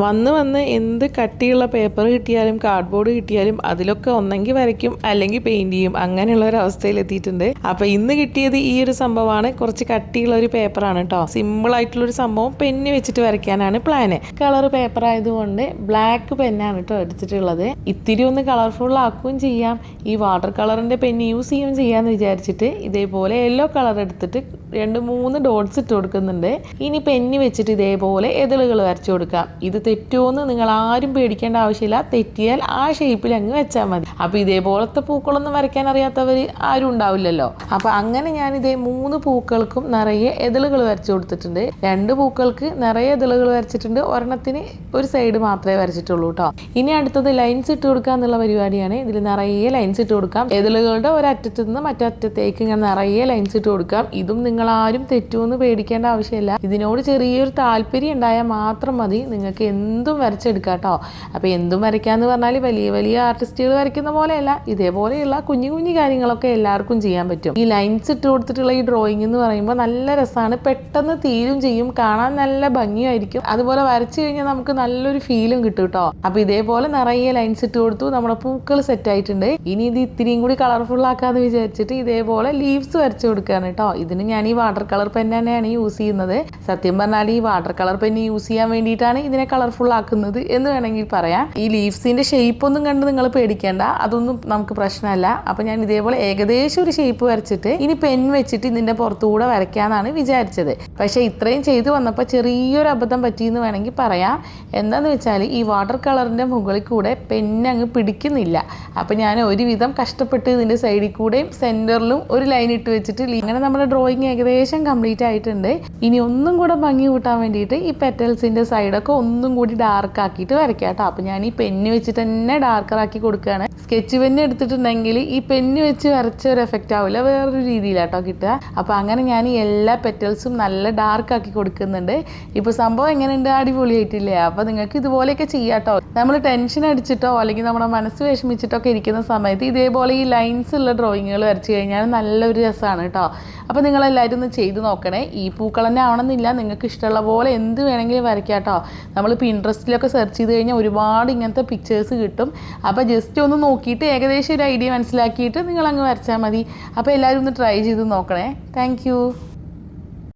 വന്ന് എന്ത് കട്ടിയുള്ള പേപ്പർ കിട്ടിയാലും കാർഡ്ബോർഡ് കിട്ടിയാലും അതിലൊക്കെ ഒന്നെങ്കിൽ വരയ്ക്കും അല്ലെങ്കിൽ പെയിന്റ് ചെയ്യും. അങ്ങനെയുള്ള ഒരു അവസ്ഥയിൽ എത്തിയിട്ടുണ്ട്. അപ്പൊ ഇന്ന് കിട്ടിയത് ഈ ഒരു സംഭവമാണ്. കുറച്ച് കട്ടിയുള്ള ഒരു പേപ്പറാണ് കേട്ടോ. സിമ്പിൾ ആയിട്ടുള്ള ഒരു സംഭവം പെന്ന് വെച്ചിട്ട് വരയ്ക്കാനാണ് പ്ലാന്. കളർ പേപ്പർ ആയതുകൊണ്ട് ബ്ലാക്ക് പെന്നാണ് കേട്ടോ എടുത്തിട്ടുള്ളത്. ഇത്തിരി ഒന്ന് കളർഫുൾ ആക്കുകയും ചെയ്യാം, ഈ വാട്ടർ കളറിന്റെ പെന്ന് യൂസ് ചെയ്യുകയും ചെയ്യാന്ന് വിചാരിച്ചിട്ട് ഇതേപോലെ യെല്ലോ കളർ എടുത്തിട്ട് 2-3 ഡോട്ട്സ് ഇട്ട് കൊടുക്കുന്നുണ്ട്. ഇനി പെന്ന് വെച്ചിട്ട് ഇതേപോലെ എതിളുകൾ വരച്ചു കൊടുക്കാം. ഇത് തെറ്റുമെന്ന് നിങ്ങൾ ആരും പേടിക്കേണ്ട ആവശ്യമില്ല. തെറ്റിയാൽ ആ ഷേപ്പിൽ അങ്ങ് വെച്ചാൽ മതി. അപ്പൊ ഇതേപോലത്തെ പൂക്കളൊന്നും വരയ്ക്കാൻ അറിയാത്തവർ ആരും ഉണ്ടാവില്ലല്ലോ. അപ്പൊ അങ്ങനെ ഞാൻ 3 പൂക്കൾക്കും നിറയെ എതിളുകൾ വരച്ചു കൊടുത്തിട്ടുണ്ട്. 2 പൂക്കൾക്ക് നിറയെ എതിളുകൾ വരച്ചിട്ടുണ്ട്, ഒരെണ്ണത്തിന് ഒരു സൈഡ് മാത്രമേ വരച്ചിട്ടുള്ളൂ കേട്ടോ. ഇനി അടുത്തത് ലൈൻസ് ഇട്ട് കൊടുക്കുക എന്നുള്ള പരിപാടിയാണ്. ഇതിൽ നിറയെ ലൈൻസ് ഇട്ട് കൊടുക്കാം. എതിളുകളുടെ ഒരറ്റത്തു നിന്ന് മറ്ററ്റത്തേക്ക് ഇങ്ങനെ നിറയെ ലൈൻസ് ഇട്ട് കൊടുക്കാം. ഇതും നിങ്ങൾ ആരും തെറ്റുമെന്ന് പേടിക്കേണ്ട ആവശ്യമില്ല. ഇതിനോട് ചെറിയൊരു താല്പര്യം ഉണ്ടായാൽ മാത്രം മതി, നിങ്ങൾക്ക് എന്തും വരച്ചെടുക്കാം കേട്ടോ. അപ്പോൾ എന്തും വരയ്ക്കാന്ന് പറഞ്ഞാൽ വലിയ വലിയ ആർട്ടിസ്റ്റുകൾ വരയ്ക്കുന്ന പോലെയല്ല, ഇതേപോലെയുള്ള കുഞ്ഞു കുഞ്ഞു കാര്യങ്ങളൊക്കെ എല്ലാവർക്കും ചെയ്യാൻ പറ്റും. ഈ ലൈൻസ് ഇട്ട് കൊടുത്തിട്ടുള്ള ഈ ഡ്രോയിങ് എന്ന് പറയുമ്പോൾ നല്ല രസമാണ്, പെട്ടെന്ന് തീരും ചെയ്യും, കാണാൻ നല്ല ഭംഗിയായിരിക്കും. അതുപോലെ വരച്ചു കഴിഞ്ഞാൽ നമുക്ക് നല്ലൊരു ഫീലും കിട്ടും കേട്ടോ. അപ്പോൾ ഇതേപോലെ നിറയെ ലൈൻസ് ഇട്ട് കൊടുത്തു, നമ്മുടെ പൂക്കൾ സെറ്റ് ആയിട്ടുണ്ട്. ഇനി ഇത് ഇത്തിരിയും കൂടി കളർഫുൾ ആക്കാന്ന് വിചാരിച്ചിട്ട് ഇതേപോലെ ലീവ്സ് വരച്ചു കൊടുക്കുകയാണ് കേട്ടോ. ഇതിന് ഞാൻ ഈ വാട്ടർ കളർ പെൻ തന്നെയാണ് യൂസ് ചെയ്യുന്നത്. സത്യം പറഞ്ഞാൽ ഈ വാട്ടർ കളർ പെന്ന് യൂസ് ചെയ്യാൻ വേണ്ടിയിട്ടാണ് ഇതിനെ കളർഫുൾ ആക്കുന്നത് എന്ന് വേണമെങ്കിൽ പറയാം. ഈ ലീവ്സിന്റെ ഷേപ്പ് ഒന്നും കണ്ട് നിങ്ങൾ പേടിക്കേണ്ട, അതൊന്നും നമുക്ക് പ്രശ്നമല്ല. അപ്പൊ ഞാൻ ഇതേപോലെ ഏകദേശം ഒരു ഷേപ്പ് വരച്ചിട്ട് ഇനി പെൻ വെച്ചിട്ട് ഇതിന്റെ പുറത്തുകൂടെ വരയ്ക്കാന്നാണ് വിചാരിച്ചത്. പക്ഷെ ഇത്രയും ചെയ്തു വന്നപ്പോൾ ചെറിയൊരു അബദ്ധം പറ്റിയെന്ന് വേണമെങ്കിൽ പറയാം. എന്താന്ന് വെച്ചാൽ ഈ വാട്ടർ കളറിന്റെ മുകളിൽ കൂടെ പെന്നങ്ങ് പിടിക്കുന്നില്ല. അപ്പൊ ഞാൻ ഒരുവിധം കഷ്ടപ്പെട്ട് ഇതിന്റെ സൈഡിൽ കൂടെയും സെന്ററിലും ഒരു ലൈൻ ഇട്ട് വെച്ചിട്ട് അങ്ങനെ നമ്മുടെ ഡ്രോയിങ് ഏകദേശം കംപ്ലീറ്റ് ആയിട്ടുണ്ട്. ഇനി ഒന്നും കൂടെ ഭംഗി കൂട്ടാൻ വേണ്ടിയിട്ട് ഈ പെറ്റൽസിന്റെ സൈഡൊക്കെ ഒന്നും കൂടി ഡാർക്ക് ആക്കിയിട്ട് വരയ്ക്കാം കേട്ടോ. അപ്പൊ ഞാൻ ഈ പെന്ന് വെച്ചിട്ട് തന്നെ ഡാർക്കർ ആക്കി കൊടുക്കുകയാണ്. സ്കെച്ച് പെന്ന് എടുത്തിട്ടുണ്ടെങ്കിൽ ഈ പെന്ന് വെച്ച് വരച്ച ഒരു എഫക്റ്റ് ആവില്ല, വേറൊരു രീതിയിലാട്ടോ കിട്ടുക. അപ്പൊ അങ്ങനെ ഞാൻ ഈ എല്ലാ പെറ്റൽസും നല്ല ഡാർക്ക് ആക്കി കൊടുക്കുന്നുണ്ട്. ഇപ്പൊ സംഭവം എങ്ങനെയുണ്ട്, അടിപൊളിയായിട്ടില്ലേ? അപ്പൊ നിങ്ങൾക്ക് ഇതുപോലെയൊക്കെ ചെയ്യാട്ടോ. നമ്മൾ ടെൻഷൻ അടിച്ചിട്ടോ അല്ലെങ്കിൽ നമ്മുടെ മനസ്സ് വിഷമിച്ചിട്ടോ ഒക്കെ ഇരിക്കുന്ന സമയത്ത് ഇതേപോലെ ഈ ലൈൻസ് ഉള്ള ഡ്രോയിങ്ങുകൾ വരച്ചു കഴിഞ്ഞാൽ നല്ലൊരു രസമാണ് കേട്ടോ. അപ്പോൾ നിങ്ങളെല്ലാവരും ഒന്ന് ചെയ്ത് നോക്കണേ. ഈ പൂക്കൾ തന്നെ ആവണമെന്നില്ല, നിങ്ങൾക്ക് ഇഷ്ടമുള്ള പോലെ എന്ത് വേണമെങ്കിലും വരയ്ക്കാം കേട്ടോ. നമ്മൾ പിൻട്രസ്റ്റിലൊക്കെ സെർച്ച് ചെയ്ത് കഴിഞ്ഞാൽ ഒരുപാട് ഇങ്ങനത്തെ പിക്ചേഴ്സ് കിട്ടും. അപ്പോൾ ജസ്റ്റ് ഒന്ന് നോക്കിയിട്ട് ഏകദേശം ഒരു ഐഡിയ മനസ്സിലാക്കിയിട്ട് നിങ്ങൾ അങ്ങ് വരച്ചാൽ മതി. അപ്പോൾ എല്ലാവരും ഒന്ന് ട്രൈ ചെയ്ത് നോക്കണേ. താങ്ക്